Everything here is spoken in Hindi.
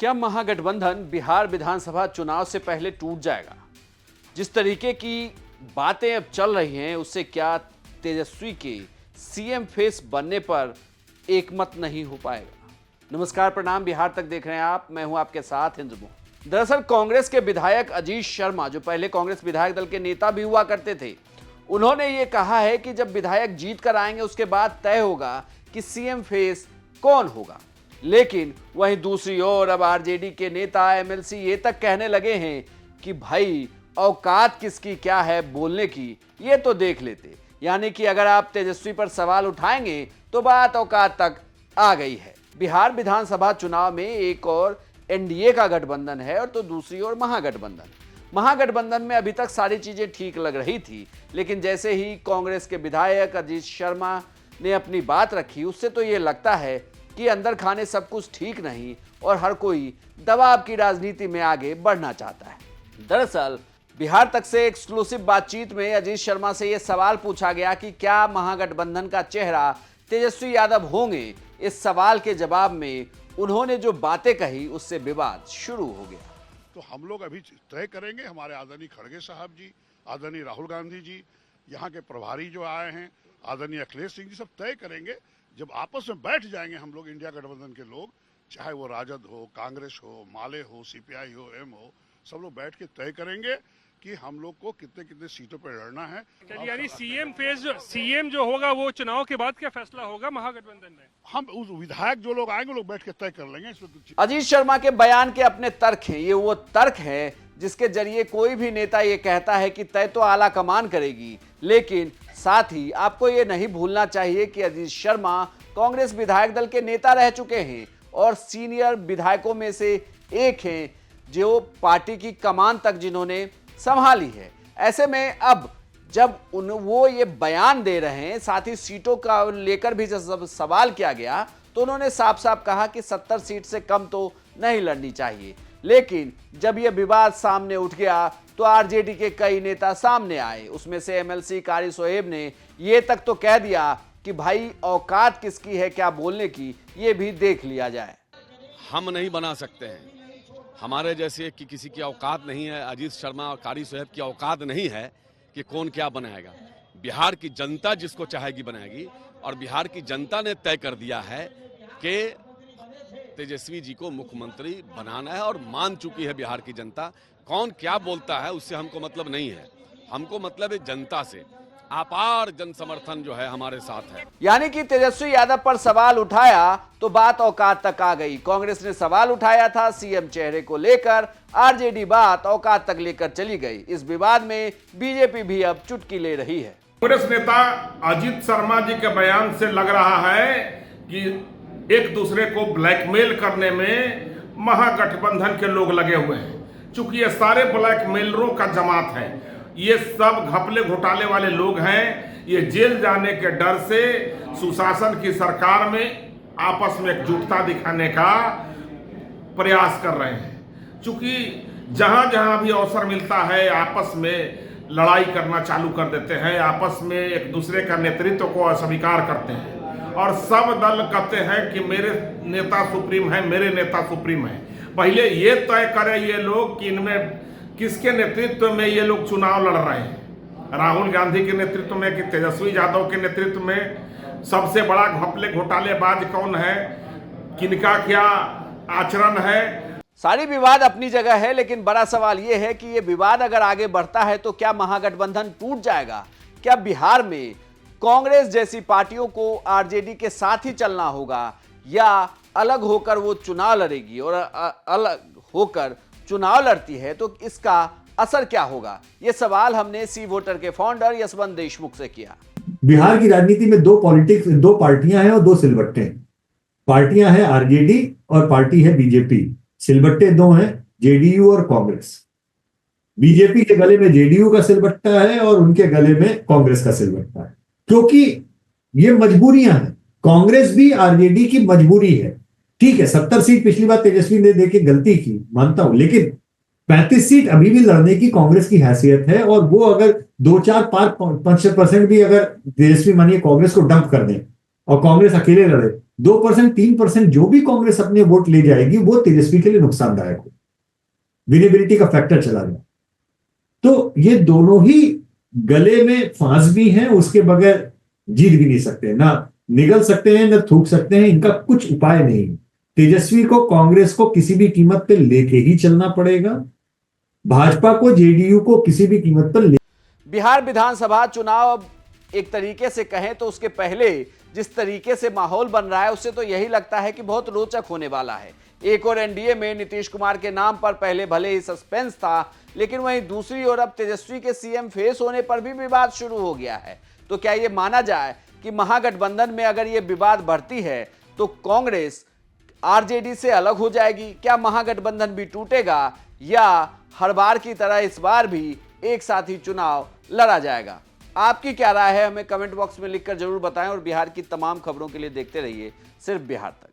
क्या महागठबंधन बिहार विधानसभा चुनाव से पहले टूट जाएगा? जिस तरीके की बातें अब चल रही हैं उससे क्या तेजस्वी के सीएम फेस बनने पर एकमत नहीं हो पाएगा? नमस्कार, प्रणाम, बिहार तक देख रहे हैं आप। मैं हूं आपके साथ हिंदू मोहन। दरअसल कांग्रेस के विधायक अजीत शर्मा, जो पहले कांग्रेस विधायक दल के नेता भी हुआ करते थे, उन्होंने ये कहा है कि जब विधायक जीत कर आएंगे उसके बाद तय होगा कि सीएम फेस कौन होगा। लेकिन वहीं दूसरी ओर अब आरजेडी के नेता एमएलसी ये तक कहने लगे हैं कि भाई औकात किसकी क्या है बोलने की, ये तो देख लेते। यानी कि अगर आप तेजस्वी पर सवाल उठाएंगे तो बात औकात तक आ गई है। बिहार विधानसभा चुनाव में एक और एनडीए का गठबंधन है और तो दूसरी ओर महागठबंधन में अभी तक सारी चीजें ठीक लग रही थी, लेकिन जैसे ही कांग्रेस के विधायक अजीत शर्मा ने अपनी बात रखी, उससे तो ये लगता है कि अंदर खाने सब कुछ ठीक नहीं और हर कोई दबाव की राजनीति में आगे बढ़ना चाहता है। दरअसल बिहार तक से एक्सक्लूसिव बातचीत में अजीत शर्मा से यह सवाल पूछा गया कि क्या महागठबंधन का चेहरा तेजस्वी यादव होंगे। इस सवाल के जवाब में उन्होंने जो बातें कही उससे विवाद शुरू हो गया। तो हम लोग अभी तय करेंगे, हमारे आदरणीय खड़गे साहब जी, आदरणीय राहुल गांधी जी, यहाँ के प्रभारी जो आए हैं, आदरणीय अखिलेश सिंह जी, सब तय करेंगे। जब आपस में बैठ जाएंगे हम लोग इंडिया गठबंधन के लोग, चाहे वो राजद हो, कांग्रेस हो, माले हो, सीपीआई हो, एम हो, सब लोग बैठ के तय करेंगे कि हम लोग को कितने कितने सीटों पर लड़ना है। यानी सीएम जो होगा वो चुनाव के बाद क्या फैसला होगा महागठबंधन में? हम उस विधायक जो लोग आएंगे लोग बैठ के तय कर लेंगे। अजीत शर्मा के बयान के अपने तर्क हैं। ये वो तर्क है जिसके जरिए कोई भी नेता ये कहता है कि तय तो आला कमान करेगी, लेकिन साथ ही आपको ये नहीं भूलना चाहिए कि अजीत शर्मा कांग्रेस विधायक दल के नेता रह चुके हैं और सीनियर विधायकों में से एक हैं जो पार्टी की कमान तक जिन्होंने संभाली है। ऐसे में अब जब वो ये बयान दे रहे हैं, साथ ही सीटों का लेकर भी जब सवाल किया गया तो उन्होंने साफ साफ कहा कि 70 सीट से कम तो नहीं लड़नी चाहिए। लेकिन जब यह विवाद सामने उठ गया तो आरजेडी के कई नेता सामने आए। उसमें से एमएलसी कारी सोहेब ने ये तक तो कह दिया कि भाई औकात किसकी है क्या बोलने की, ये भी देख लिया जाए। हम नहीं बना सकते हैं, हमारे जैसे कि किसी की औकात नहीं है। अजीत शर्मा और कारी सोहेब की औकात नहीं है कि कौन क्या बनाएगा। बिहार की जनता जिसको चाहेगी बनाएगी और बिहार की जनता ने तय कर दिया है कि तेजस्वी जी को मुख्यमंत्री बनाना है और मान चुकी है बिहार की जनता। कौन क्या बोलता है उससे हमको मतलब नहीं है, हमको मतलब है जनता से। अपार जन समर्थन जो है हमारे साथ है। यानी कि तेजस्वी यादव पर सवाल उठाया तो बात औकात तक आ गई। कांग्रेस ने सवाल उठाया था सीएम चेहरे को लेकर, आरजेडी बात औकात तक लेकर चली गई। इस विवाद में बीजेपी भी अब चुटकी ले रही है। कांग्रेस नेता अजीत शर्मा जी के बयान से लग रहा है कि एक दूसरे को ब्लैकमेल करने में महागठबंधन के लोग लगे हुए हैं। चूंकि ये सारे ब्लैकमेलरों का जमात है, ये सब घपले घोटाले वाले लोग हैं। ये जेल जाने के डर से सुशासन की सरकार में आपस में एकजुटता दिखाने का प्रयास कर रहे हैं। चूंकि जहां जहां भी अवसर मिलता है आपस में लड़ाई करना चालू कर देते हैं, आपस में एक दूसरे का नेतृत्व को अस्वीकार करते हैं और सब दल कहते हैं कि मेरे नेता सुप्रीम है, मेरे नेता सुप्रीम है। पहले ये तय करें ये लोग कि इनमें किसके नेतृत्व में ये लोग चुनाव लड़ रहे हैं, राहुल गांधी के नेतृत्व में कि तेजस्वी यादव के नेतृत्व में। सबसे बड़ा घपले घोटालेबाज कौन है, किनका क्या आचरण है। सारी विवाद अपनी जगह है, लेकिन बड़ा सवाल यह है कि ये विवाद अगर आगे बढ़ता है तो क्या महागठबंधन टूट जाएगा? क्या बिहार में कांग्रेस जैसी पार्टियों को आरजेडी के साथ ही चलना होगा या अलग होकर वो चुनाव लड़ेगी? और अलग होकर चुनाव लड़ती है तो इसका असर क्या होगा? ये सवाल हमने सी वोटर के फाउंडर यशवंत देशमुख से किया। बिहार की राजनीति में दो पार्टियां हैं और दो सिलबट्टे हैं। पार्टियां हैं आरजेडी और पार्टी है बीजेपी। सिलबट्टे दो हैं, जेडीयू और कांग्रेस। बीजेपी के गले में जेडीयू का सिलबट्टा है और उनके गले में कांग्रेस का सिलबट्टा है, क्योंकि ये मजबूरियां हैं। कांग्रेस भी आरजेडी की मजबूरी है। ठीक है, 70 सीट पिछली बार तेजस्वी ने देके गलती की, मानता हूं, लेकिन 35 सीट अभी भी लड़ने की कांग्रेस की हैसियत है। और वो अगर 2-4-5% भी अगर तेजस्वी मानिए कांग्रेस को डंप कर दें और कांग्रेस अकेले लड़े 2%, 3% जो भी कांग्रेस अपने वोट ले जाएगी वो तेजस्वी के लिए नुकसानदायक हो, विनेबिलिटी का फैक्टर चला जाए। तो ये दोनों ही गले में फांस भी हैं, उसके बगैर जीत भी नहीं सकते, ना निगल सकते हैं ना थूक सकते हैं, इनका कुछ उपाय नहीं। तेजस्वी को कांग्रेस को किसी भी कीमत पर लेके ही चलना पड़ेगा, भाजपा को जेडीयू को किसी भी कीमत पर बिहार विधानसभा चुनाव अब एक तरीके से कहें तो उसके पहले जिस तरीके से माहौल बन रहा है उससे तो यही लगता है कि बहुत रोचक होने वाला है। एक और एनडीए में नीतीश कुमार के नाम पर पहले भले ही सस्पेंस था, लेकिन वहीं दूसरी ओर अब तेजस्वी के सीएम फेस होने पर भी विवाद शुरू हो गया है। तो क्या यह माना जाए कि महागठबंधन में अगर यह विवाद बढ़ती है तो कांग्रेस आरजेडी से अलग हो जाएगी? क्या महागठबंधन भी टूटेगा या हर बार की तरह इस बार भी एक साथ ही चुनाव लड़ा जाएगा? आपकी क्या राय है हमें कमेंट बॉक्स में लिखकर जरूर बताएं और बिहार की तमाम खबरों के लिए देखते रहिए सिर्फ बिहार तक।